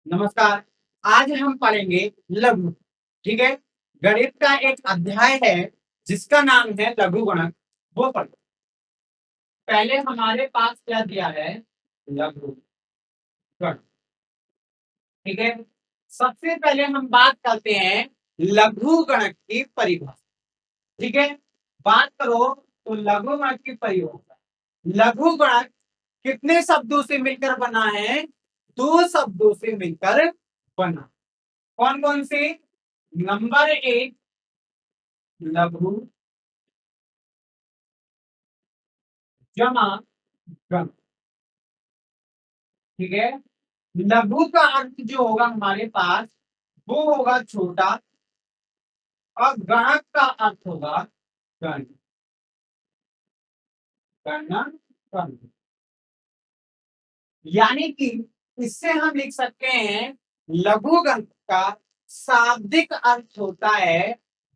नमस्कार। आज हम पढ़ेंगे लघु। ठीक है। गणित का एक अध्याय है जिसका नाम है लघु गणक। वो पढ़ो। पहले हमारे पास क्या दिया है? लघु गणक। ठीक है। सबसे पहले हम बात करते हैं लघु गणक की परिभाषा। ठीक है। बात करो तो लघु गणक की परिभाषा। लघु गणक कितने शब्दों से मिलकर बना है? दो शब्दों से मिलकर बना। कौन कौन से? नंबर एक, लघु जमा गण। ठीक है। लघु का अर्थ जो होगा हमारे पास वो होगा छोटा, और गणक का अर्थ होगा गण। गणना गण। यानी कि इससे हम लिख सकते हैं लघु गणक का शाब्दिक अर्थ होता है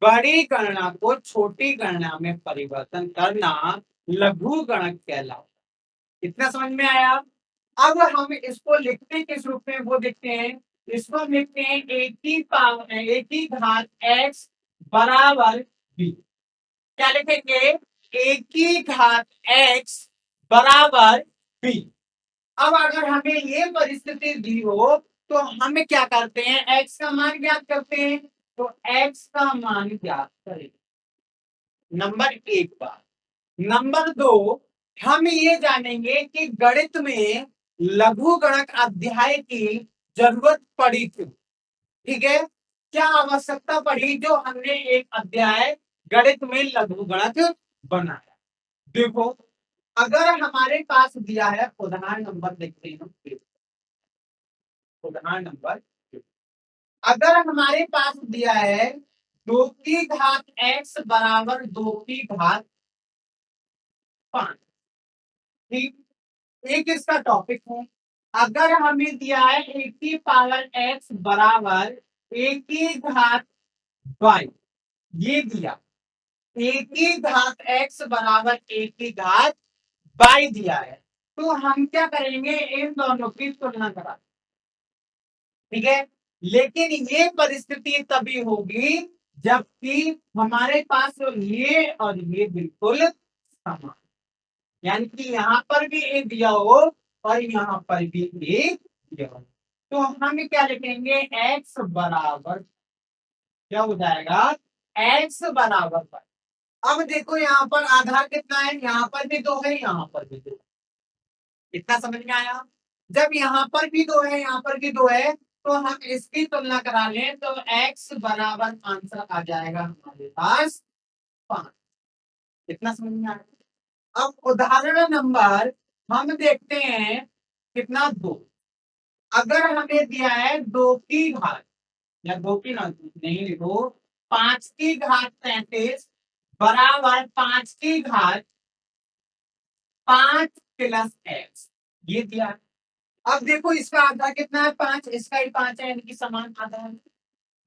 बड़ी गणना को छोटी गणना में परिवर्तन करना। लघु गणक कहलाता। इतना समझ में आया? अब हम इसको लिखते किस रूप में वो देखते हैं। इसको हम लिखते हैं एक ही घात x बराबर b। क्या लिखेंगे? एक ही घात x बराबर b। अब अगर हमें ये परिस्थिति दी हो तो हम क्या करते हैं? x का मान ज्ञात करते हैं। तो x का मान ज्ञात करें। नंबर एक बात। नंबर दो, हम ये जानेंगे कि गणित में लघु गणक अध्याय की जरूरत पड़ी क्यों। ठीक है। क्या आवश्यकता पड़ी जो हमने एक अध्याय गणित में लघु गणक बनाया। देखो, अगर हमारे पास दिया है उदाहरण नंबर, देखते हैं उदाहरण नंबर। अगर हमारे पास दिया है 2 की घात x बराबर 2 की घात 5। ठीक। एक इसका टॉपिक है। अगर हमें दिया है एक की पावर एक्स बराबर एक की घात वाई, ये दिया। एक की घात एक्स बराबर एक की घात वाई दिया है, तो हम क्या करेंगे? इन दोनों की तुलना करा। ठीक है। लेकिन ये परिस्थिति तभी होगी जबकि हमारे पास ये और ये बिल्कुल समान, यानी कि यहाँ पर भी एक दिया हो और यहाँ पर भी एक दिया हो। तो हम क्या लिखेंगे? x बराबर क्या हो जाएगा? x बराबर पर। अब देखो यहाँ पर आधार कितना है? यहाँ पर भी दो है, यहाँ पर भी दो। इतना समझ में आया? जब यहाँ पर भी दो है, यहाँ पर भी दो है, तो हम इसकी तुलना करा लें तो x बराबर आंसर आ जाएगा हमारे पास 5। इतना समझ में आया? अब उदाहरण नंबर हम देखते हैं कितना? 2। अगर हमें दिया है 2 की घात, या 2 की नहीं लिखो, 5 की घात 33 बराबर 5 की घात 5 प्लस x, ये दिया है। अब देखो इसका आधार कितना है? 5, इसका ही 5 है, यानी कि समान आधार।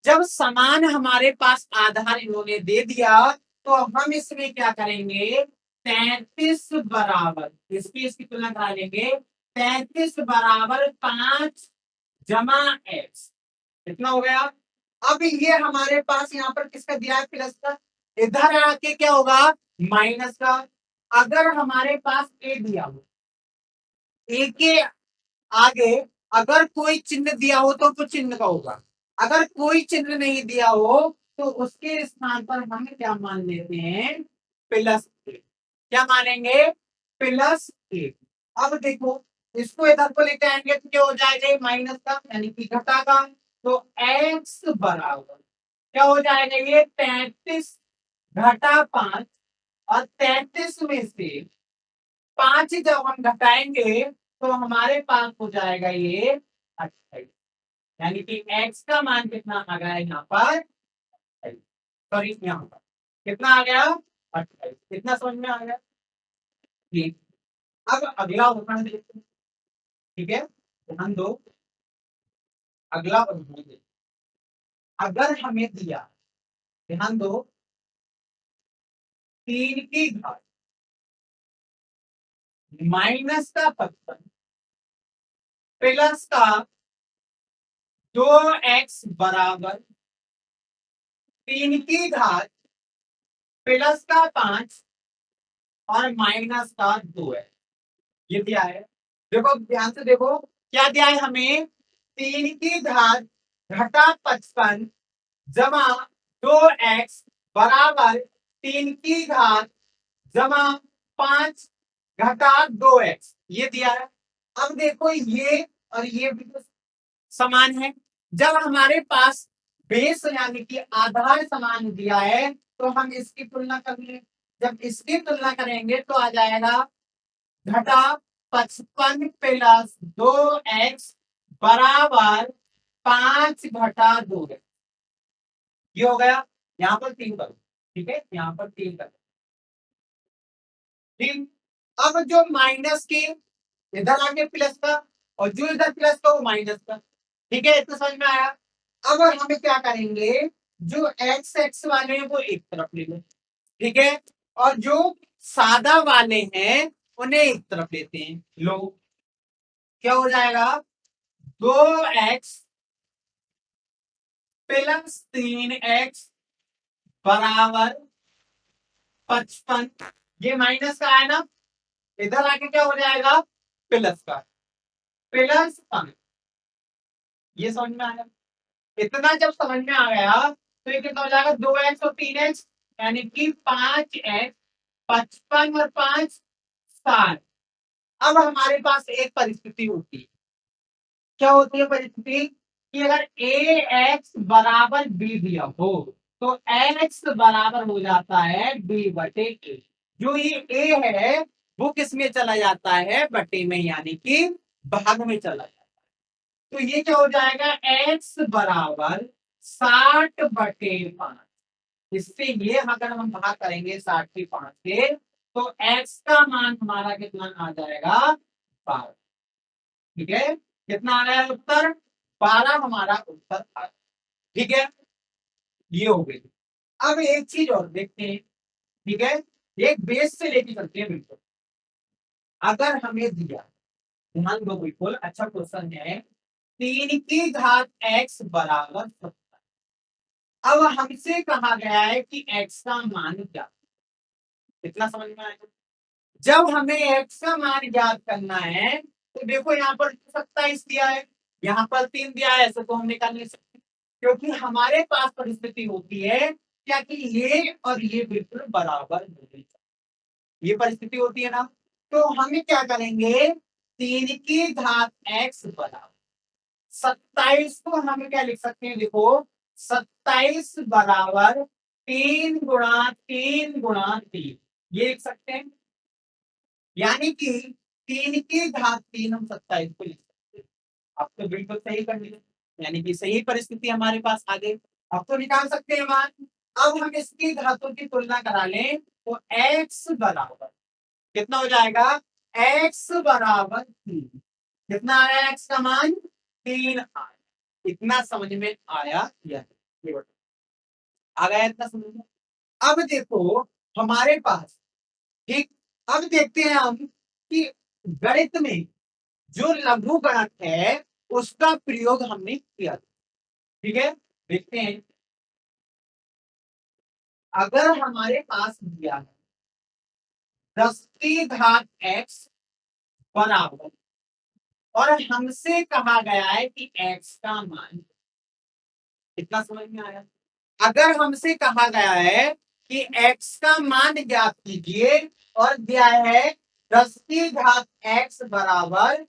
जब समान हमारे पास आधार इन्होंने दे दिया तो हम इसमें क्या करेंगे? 33 बराबर, इसकी तुलना करा लेंगे। 33 बराबर 5 जमा एक्स, कितना हो गया? अब ये हमारे पास यहाँ पर किसका दिया है? प्लस का। इधर आके क्या होगा? माइनस का। अगर हमारे पास ए दिया हो, ए के आगे अगर कोई चिन्ह दिया हो तो चिन्ह का होगा। अगर कोई चिन्ह नहीं दिया हो तो उसके स्थान पर हम क्या मान लेते हैं? प्लस ए। क्या मानेंगे? प्लस ए। अब देखो, इसको इधर को लेके आएंगे तो क्या हो जाएगा? माइनस का, यानी कि घटा का। तो एक्स बराबर क्या हो जाएगा? ये 33 घटा 5, और 33 में से 5 जब हम घटाएंगे तो हमारे पास हो जाएगा ये 28। यानी कि x का मान कितना आ गया यहाँ पर? सॉरी, यहाँ पर कितना आ गया? 28। कितना समझ में आ गया? ठीक। अब अगला उदाहरण देखते हैं। ठीक है, ध्यान दो। अगला उदाहरण देखते हैं। अगर हमें दिया, ध्यान दो, 3 की घात -का 55 प्लस का 2x बराबर 3 की घात प्लस का 5 और माइनस का 2 है। ये दिया है, देखो ध्यान से देखो क्या दिया है हमें, 3 की घात घटा 55 जमा 2x बराबर 3 की घात जमा 5 घटा 2x, ये दिया है। अब देखो ये और ये भी तो समान है। जब हमारे पास बेस यानी कि आधार समान दिया है तो हम इसकी तुलना करेंगे। जब इसकी तुलना करेंगे तो आ जाएगा घटा 55 प्लस 2x बराबर 5 घटा 2। ये हो गया, यहाँ पर 3 करो, ठीक है, यहाँ पर 3 करो, ठीक। अब जो माइनस के इधर आगे प्लस का और जो इधर प्लस का वो माइनस का, ठीक है, इतना समझ में आया। अब हमें क्या करेंगे, जो एक्स एक्स वाले हैं वो एक तरफ ले लो, ठीक है, और जो सादा वाले हैं उन्हें एक तरफ लेते हैं, लो क्या हो जाएगा, 2x प्लस 3x बराबर 55। ये माइनस का है ना, इधर आके क्या हो जाएगा प्लस का, प्लस 5। ये समझ में आया, इतना जब समझ में आ गया तो ये कितना हो जाएगा, 2x और 3x यानी कि 5x, 55 और 5 60। अब हमारे पास एक परिस्थिति होती है, क्या होती है परिस्थिति, कि अगर ए एक्स बराबर बी दिया हो तो एक्स बराबर हो जाता है बी बटे ए। जो ये ए है वो किस में चला जाता है, बटे में, यानी कि भाग में चला जाता है। तो ये क्या हो जाएगा, एक्स बराबर 60/5। इससे ये अगर हम भाग करेंगे 60/5 से तो एक्स का मान हमारा कितना आ जाएगा, 12। ठीक है, कितना आ रहा है उत्तर, 12 हमारा उत्तर आ रहा है। ठीक है, ये हो गई। अब एक चीज और देखते हैं, ठीक है, एक बेस से लेके चलते हैं बिल्कुल। अगर हमें दिया, ध्यान दो बिल्कुल, अच्छा क्वेश्चन है, 3 की घात x बराबर 70। अब हमसे कहा गया है कि x का मान क्या, इतना समझ में आया। जब हमें x का मान ज्ञात करना है तो देखो यहाँ पर 27 दिया है, यहाँ पर 3 दिया है, ऐसे तो हम निकाल नहीं सकते क्योंकि हमारे पास परिस्थिति होती है क्या कि ये और ये बिल्कुल बराबर होने चाहिए। ये परिस्थिति होती है ना, तो हमें क्या करेंगे, 3 की घात x बराबर 27 को हम क्या लिख सकते हैं, देखो 27 बराबर 3 गुणा 3 गुणा 3, ये लिख सकते हैं। यानी कि 3 की घात 3 हम 27 को लिख सकते हैं। अब तो बिल्कुल सही कर लिया, यानी कि सही परिस्थिति हमारे पास आ गई। अब तो निकाल सकते हैं मान। अब हम इसकी घातों की तुलना करा लें तो x बराबर कितना हो जाएगा, x बराबर 3। कितना आ रहा है x का मान, 3 आया। इतना समझ में आया, यह आ गया इतना समझ में। अब देखो हमारे पास, ठीक, अब देखते हैं हम कि गणित में जो लघु गणक है उसका प्रयोग हमने किया। ठीक है, देखते हैं, अगर हमारे पास दिया है 10 की घात x बराबर, और हमसे कहा गया है कि x का मान, इतना समझ में आया। अगर हमसे कहा गया है कि x का मान ज्ञात कीजिए और दिया है 10 की घात x बराबर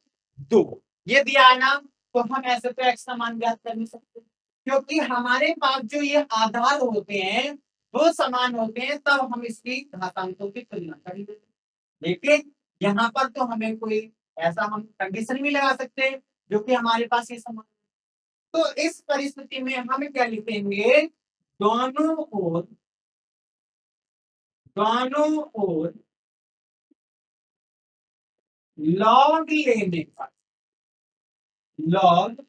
2, ये दिया है ना, तो हम ऐसे तो x का मान ज्ञात कर नहीं सकते क्योंकि हमारे पास जो ये आधार होते हैं वो समान होते हैं, तब हम इसकी घातांकों की तुलना करेंगे। लेकिन यहाँ पर तो हमें कोई ऐसा हम कंडीशन भी लगा सकते हैं जो कि हमारे पास ये समान। तो इस परिस्थिति में हम क्या लिखेंगे, दोनों ओर, दोनों ओर लॉग लेने पर, लॉग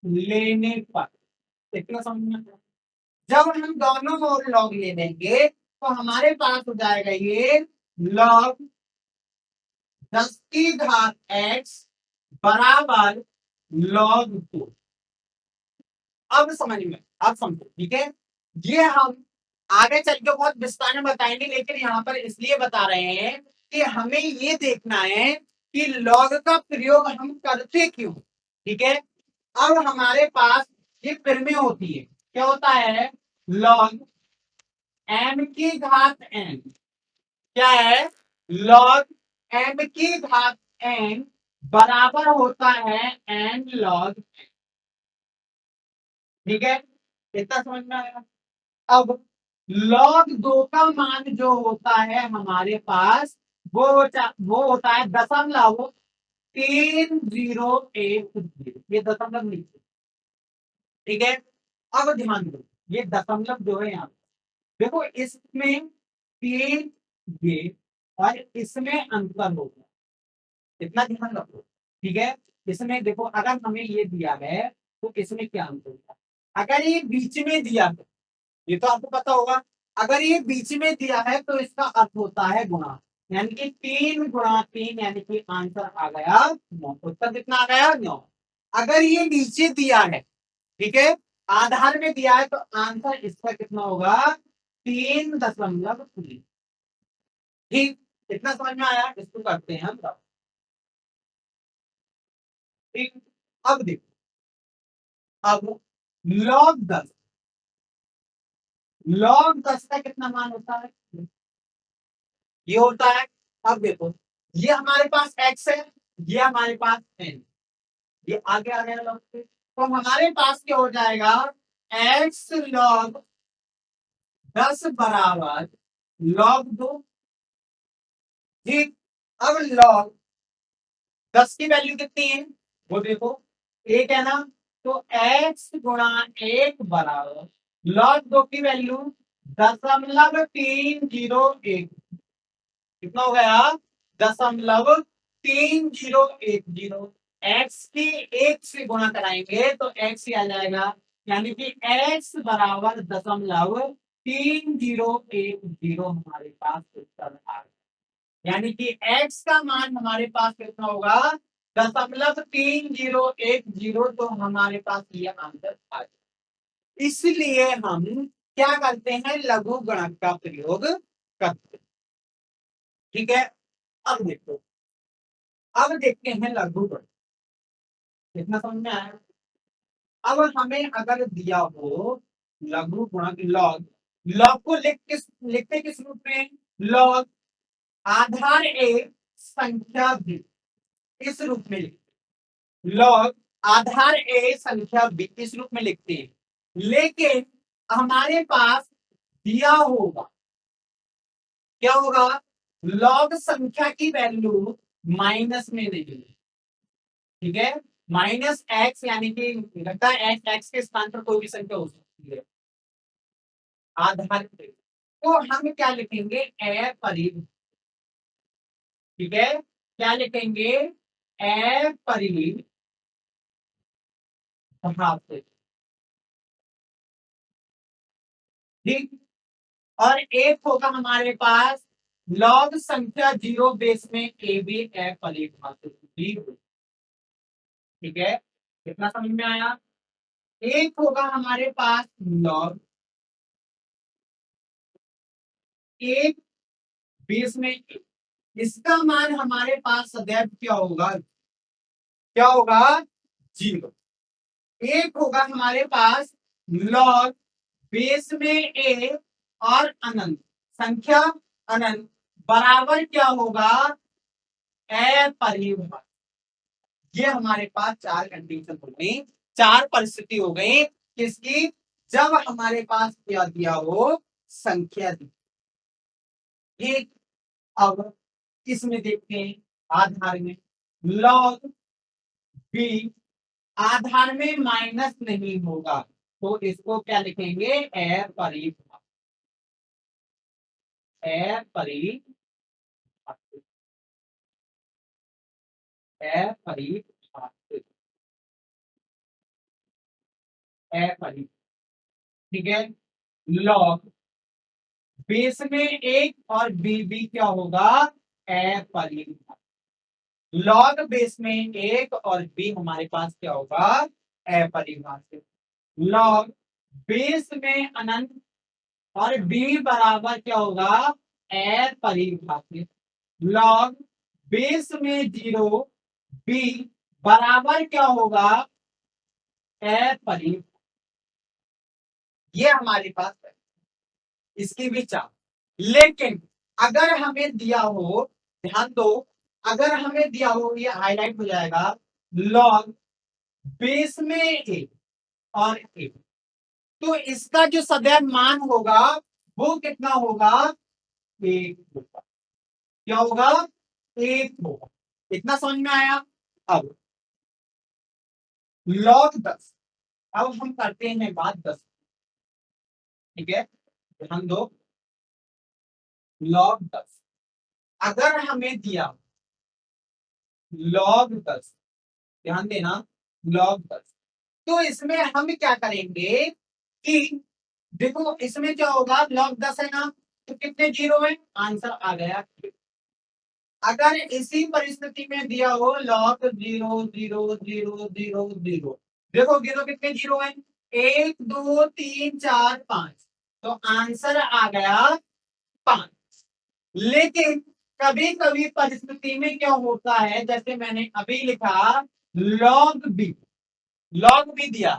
लेने पर, इतना समझ में आया? जब हम दोनों ओर लॉग ले लेंगे तो हमारे पास हो जाएगा ये लॉग 10 की घात x बराबर log 2। अब समझ में, अब समझो, ठीक है। ये हम आगे चल के बहुत विस्तार में बताएंगे, लेकिन यहाँ पर इसलिए बता रहे हैं कि हमें ये देखना है कि लॉग का प्रयोग हम करते क्यों, ठीक है। अब हमारे पास ये प्रमेय होती है, क्या होता है, लॉग m की घात n, क्या है, लॉग m की घात n बराबर होता है n लॉग, ठीक है। इतना समझ में आया। अब लॉग 2 का मान जो होता है हमारे पास, वो होता है 0.3010, ये दशमलव नहीं, ठीक है। अब ध्यान दो, ये दशमलव जो है यहाँ, देखो इसमें 3 ये और इसमें अंतर होगा, इतना ध्यान रखो, ठीक है। इसमें देखो अगर हमें ये दिया है तो इसमें क्या अंतर होगा, अगर ये बीच में दिया है, ये तो आपको पता होगा, अगर ये बीच में दिया है तो इसका अर्थ होता है गुणा, यानी कि 3 × 3, यानी कि आंसर आ गया 9। उत्तर कितना आ गया, 9। अगर ये नीचे दिया है, ठीक है, आधार में दिया है, तो आंसर इसका कितना होगा, 3.3। ठीक, इतना समझ में आया, इसको करते हैं हम तब। ठीक, अब देखो, अब log 10, log 10 का कितना मान होता है, ये होता है। अब देखो, ये हमारे पास x है, ये हमारे पास n, ये आगे आ गया log से, तो हमारे पास क्या हो जाएगा, x log 10 बराबर log 2। ठीक, अब log 10 की वैल्यू कितनी है, वो देखो, 1 है ना, तो x × 1 बराबर log 2 की वैल्यू 0.301, कितना हो गया, 0.3010। एक्स की 1 से गुणा कराएंगे तो एक्स ही आ जाएगा, यानी कि एक्स बराबर 0.3010 हमारे पास उत्तर आ गया। यानी कि x का मान हमारे पास कितना होगा, 0.3010, तो हमारे पास ये आंसर आ गया। इसलिए हम क्या करते हैं, लघु गुणक का प्रयोग करते हैं, ठीक है। अब देखो, अब देखते हैं लघु गुणक, कितना समझ में आया। अब हमें अगर दिया हो लघु गुणक लॉग, लॉग को लिखते किस रूप में, लॉग आधार ए संख्या भी, इस रूप में लॉग आधार ए संख्या बी, इस रूप में लिखते हैं। लेकिन हमारे पास दिया होगा, क्या होगा, लॉग संख्या की वैल्यू माइनस में नहीं, ठीक है, -x, यानी कि लगता है x के स्थान पर कोई भी संख्या हो सकती है आधार पे, तो हम क्या लिखेंगे, अपरिवर्तित, ठीक है, क्या लिखेंगे, अपरिवर्तित, ठीक। और एक होगा हमारे पास लॉग संख्या 0 बेस में ए बी अपरिवर्तित, ठीक है, कितना समझ में आया। एक होगा हमारे पास लॉग 1 बेस में, इसका मान हमारे पास सदैव क्या होगा, क्या होगा, 0। एक होगा हमारे पास लॉग बेस में ए और अनंत, संख्या अनंत बराबर क्या होगा, अपरिवर्तित। ये हमारे पास 4 कंडीशन हो गई, 4 परिस्थिति हो गई, किसकी, जब हमारे पास क्या दिया हो, संख्या दी। ठीक, अब इसमें देखते हैं आधार में, लॉग बी आधार में माइनस नहीं होगा, तो इसको क्या लिखेंगे, अपरिवर्तित, अपरिवर्तित, अपरिवर्तित, अपरिवर्तित, ठीक है। लॉग बेस में एक और बी बी क्या होगा, अपरिवर्तित, लॉग बेस में एक और बी हमारे पास क्या होगा, अपरिभाषित। लॉग बेस में अनंत और बी बराबर क्या होगा अपरिभाषित। लॉग बेस में 0 बी बराबर क्या होगा अपरिभाषित। ये हमारे पास है, इसकी भी चाल। लेकिन अगर हमें दिया हो, ध्यान दो, अगर हमें दिया हो, ये हाईलाइट हो जाएगा, लॉग बेस में ए और ए, तो इसका जो सदैव मान होगा वो कितना होगा, एक होगा। क्या होगा, एक होगा। इतना समझ में आया। अब लॉग 10, अब हम करते हैं बात 10, ठीक है, ध्यान दो। लॉग 10 अगर हमें दिया लॉग 10, ध्यान देना, लॉग 10, तो इसमें हम क्या करेंगे कि देखो इसमें क्या होगा, लॉग 10 है ना, तो कितने जीरो है, आंसर आ गया। अगर इसी परिस्थिति में दिया हो लॉग 0 0 0 0 0, देखोगे तो कितने जीरो है, 1 2 3 4 5, तो आंसर आ गया 5। लेकिन कभी कभी परिस्थिति में क्या होता है, जैसे मैंने अभी लिखा लॉग बी दिया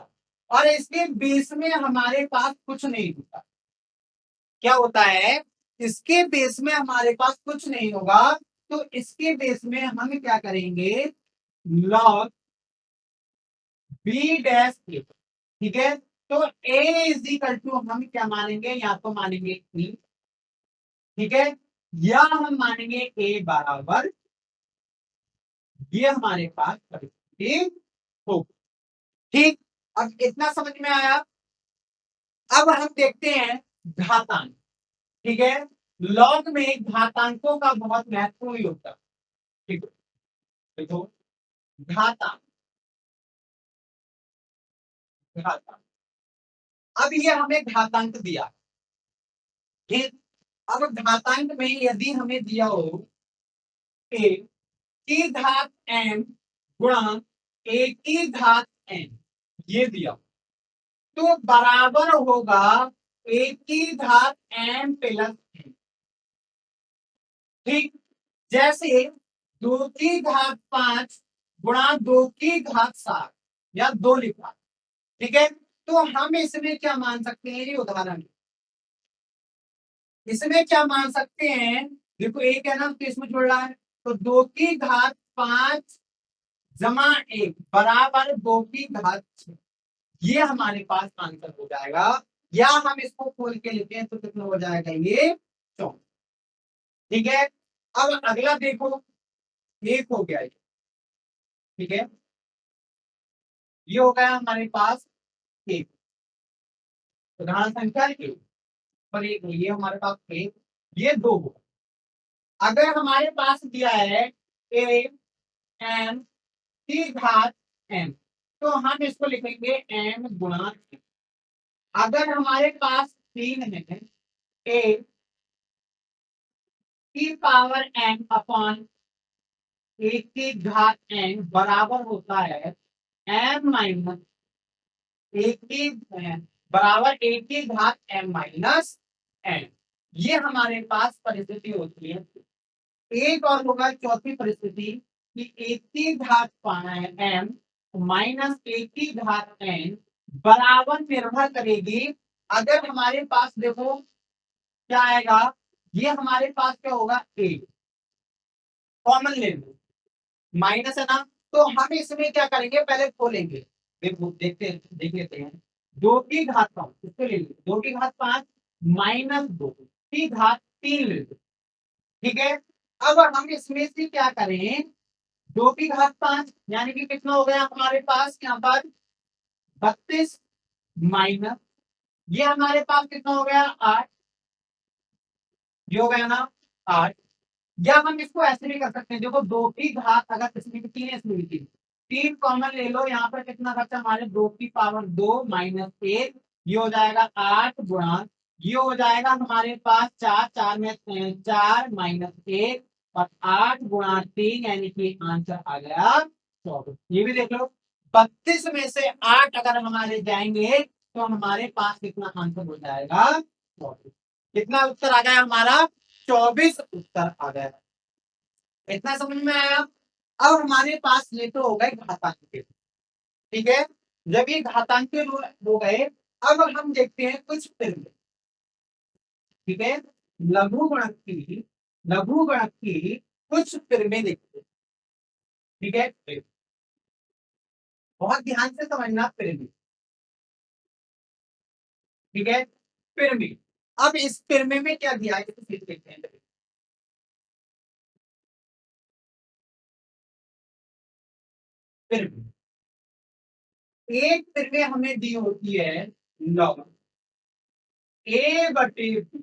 और इसके बेस में हमारे पास कुछ नहीं होता। क्या होता है, इसके बेस में हमारे पास कुछ नहीं होगा, तो इसके बेस में हम क्या करेंगे, लॉग बी डैश ए, ठीक है। तो ए इज इक्वल टू हम क्या मानेंगे, या तो मानेंगे ई, ठीक है, या हम मानेंगे ए बराबर, ये हमारे पास परिस्थिति हो। ठीक, अब इतना समझ में आया। अब हम देखते हैं घातांक, ठीक है। लॉग में घातांकों का बहुत महत्वपूर्ण योगदान, ठीक है। देखो घातांक, घातांक, अब ये हमें घातांक दिया, ठीक। अब घातांक में यदि हमें दिया हो ए की घात एन गुणा ए की घात एन, ये दिया, तो बराबर होगा ए की घात एन प्लस एन, ठीक। जैसे 2 की घात 5 गुणा 2 की घात 7, या 2 लिखा, ठीक है। तो हम इसमें क्या मान सकते हैं, ये उदाहरण, इसमें क्या मान सकते हैं, देखो एक है ना, तो इसमें जोड़ रहा है, तो 2 की घात 5 जमा 1 बराबर 2 की घात 6, ये हमारे पास आंसर हो जाएगा। या हम इसको खोल के लेते हैं तो कितना हो जाएगा, ये 14, ठीक है। अब अगला देखो, एक हो गया, ठीक है, ये हो गया हमारे पास एक, उदाहरण संख्या एक पर एक, ये हमारे पास एक, ये 2 हो। अगर हमारे पास दिया है ए एन की घात एन, तो हम इसको लिखेंगे एन गुणा एन। अगर हमारे पास 3 है, ए की पावर एन अपॉन ए की घात एन बराबर होता है एम माइनस एक की बराबर एक की घात एम माइनस एन, ये हमारे पास परिस्थिति होती है। एक और होगा चौथी परिस्थिति कि एक की घात एम माइनस एक की घात एन बराबर निर्भर करेगी, अगर हमारे पास देखो क्या आएगा, ये हमारे पास क्या होगा, ए कॉमन ले लो, माइनस है ना, तो हम इसमें क्या करेंगे, पहले खोलेंगे, देखो देख लेते हैं। 2 की घात 5 इसको ले लीजिए, 2 की घात 5 माइनस 2 की घात 3 ले लो, ठीक है। अब हम इसमें से क्या करें, 2 की घात 5 यानी कि कितना हो गया हमारे पास यहाँ पर 32 माइनस, ये हमारे पास कितना हो गया 8, ये हो गया ना 8। या हम इसको ऐसे भी कर सकते हैं, देखो 2 की घात अगर इसमें भी 3 है, इसमें भी 3, 3 कॉमन ले लो, यहाँ पर कितना बचा हमारे 2 की पावर 2 माइनस 1, ये हो जाएगा 8 गुणा, ये हो जाएगा हमारे पास 4 4 में 4 माइनस 1 और 8 गुणा 3, यानी कि आंसर आ गया 24। ये भी देख लो 32 में से 8 अगर हमारे जाएंगे तो हमारे पास कितना आंसर हो जाएगा? 24। कितना उत्तर आ गया हमारा? 24 उत्तर आ गया। इतना समझ में आया? अब हमारे पास ये तो हो गए घातांक, ठीक है। जब ये घातांक हो गए, अब हम देखते हैं कुछ फिल्म, ठीक है। लघु गणक की कुछ फिल्में देखते हैं, ठीक है। बहुत ध्यान से समझना फिल्म, ठीक है। फिल्म, अब इस फिल्म में क्या दिया है देखते हैं। फिल्म, एक फिल्में हमें दी होती है लॉग ए बटे बी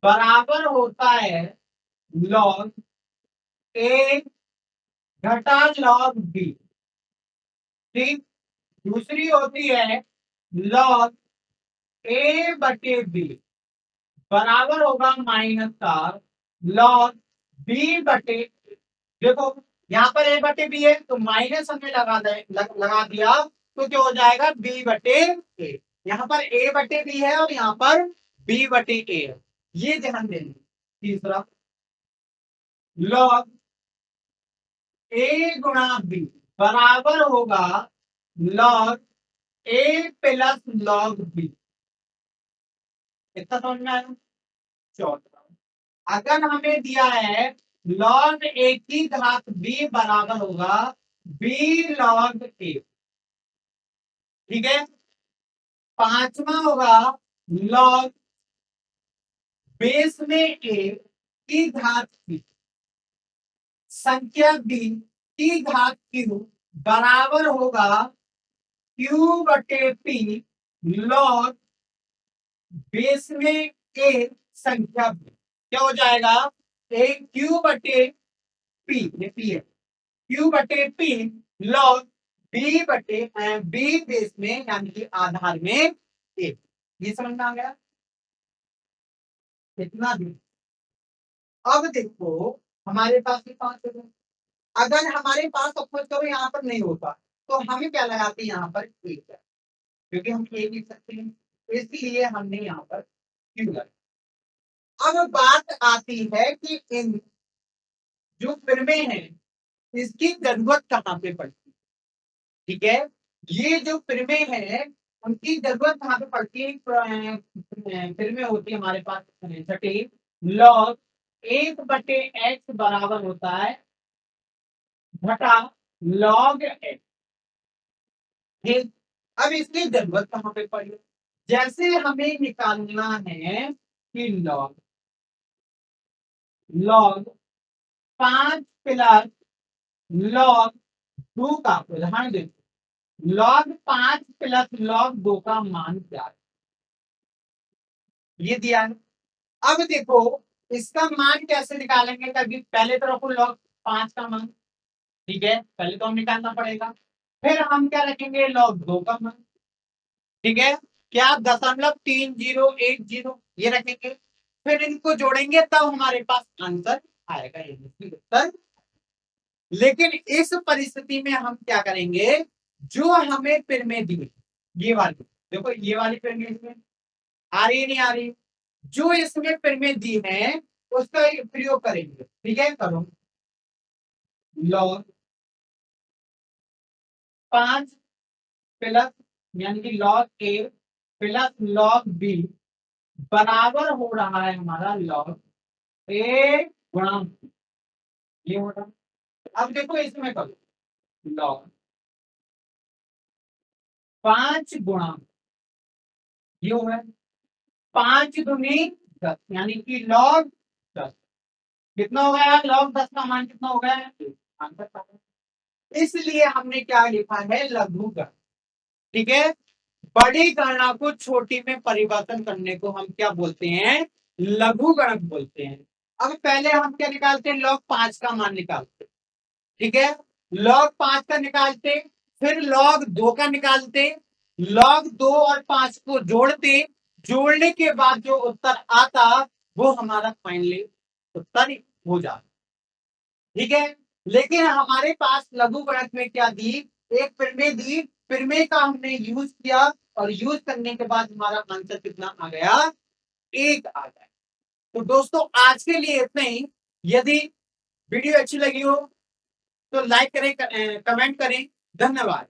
बराबर होता है लॉग ए घटा लॉग बी, ठीक। दूसरी होती है लॉग ए बटे बी बराबर होगा माइनस का लॉग बी बटे, देखो यहाँ पर ए बटे बी है तो माइनस हमने लगा दिया तो क्या हो जाएगा? बी बटे ए। यहाँ पर ए बटे बी है और यहाँ पर बी बटे ए है, ये ध्यान देना। तीसरा लॉग ए गुणा बी बराबर होगा लॉग ए प्लस लॉग बी। इतना समझ में आया? चौथा, अगर हमें दिया है लॉग ए की घात बी बराबर होगा बी लॉग ए, ठीक है। पांचवा होगा लॉग बेस में ए की घात बी संख्या बी की घात क्यू बराबर होगा क्यू बटे पी लॉग बेस में ए संख्या बी। क्या हो जाएगा? ए क्यू बटे पी, ये पी है, क्यू बटे पी लॉग बी बटे बी बेस में यानी कि आधार में ए। ये समझ में आ गया? इतना भी। अब देखो हमारे पास भी 5 है। अगर हमारे पास सपोज करो यहाँ पर नहीं होता तो हमें क्या लगाते हैं यहाँ पर एक, क्योंकि हम ए लिख सकते हैं, इसलिए हमने यहाँ पर क्यू लगाया। अब बात आती है कि इन जो फिल्में हैं इसकी जरूरत कहाँ पे पड़ती है, ठीक है। ये जो फिल्में हैं उनकी जरूरत कहाँ पे पड़ती है? फिल्में होती है हमारे पास छठी लॉग 1/x बराबर होता है घटा लॉग x, ठीक। अब इसकी जरूरत कहाँ पे पड़ी? जैसे हमें निकालना है कि लॉग लॉग 5 प्लस लॉग 2 का उदाहरण देखो, लॉग 5 प्लस लॉग 2 का मान क्या है? ये दिया है। अब देखो इसका मान कैसे निकालेंगे? कभी पहले तो रखो लॉग 5 का मान, ठीक है, पहले तो हम निकालना पड़ेगा। फिर हम क्या रखेंगे? लॉग 2 का मान, ठीक है। क्या 0.3010 ये रखेंगे, फिर इनको जोड़ेंगे तब हमारे पास आंसर आएगा, ये उत्तर। लेकिन इस परिस्थिति में हम क्या करेंगे? जो हमें फिल्में दी, ये वाली देखो, ये वाली फिल्में इसमें आ रही नहीं आ रही, जो इसमें फिल्में दी हैं उसका प्रयोग करेंगे, ठीक है। करो लॉग 5 प्लस यानी कि लॉग ए प्लस लॉग बी बराबर हो रहा है हमारा लॉग ए गुणा बी, ये हो रहा है। अब देखो इसमें करो लॉग 5 गुणा, ये हो है 5 दूनी 10 यानी कि लॉग 10। कितना हो गया? लॉग 10 का मान कितना हो गया? आंसर पता है। इसलिए हमने क्या लिखा है? लघु गणक, ठीक है। बड़ी गणना को छोटी में परिवर्तन करने को हम क्या बोलते हैं? लघु गणक बोलते हैं। अब पहले हम क्या निकालते हैं? लॉग 5 का मान निकालते, ठीक है। लॉग 5 का निकालते, फिर लॉग 2 का निकालते, लॉग 2 और 5 को जोड़ते, जोड़ने के बाद जो उत्तर आता वो हमारा फाइनली उत्तर हो जाता, ठीक है। लेकिन हमारे पास लघु गणक में क्या दी? एक प्रमेय दी, प्रमेय का हमने यूज किया और यूज करने के बाद हमारा आंसर कितना आ गया, 1 आ गया। तो दोस्तों आज के लिए इतना ही। यदि वीडियो अच्छी लगी हो तो लाइक करें, कमेंट करें। धन्यवाद।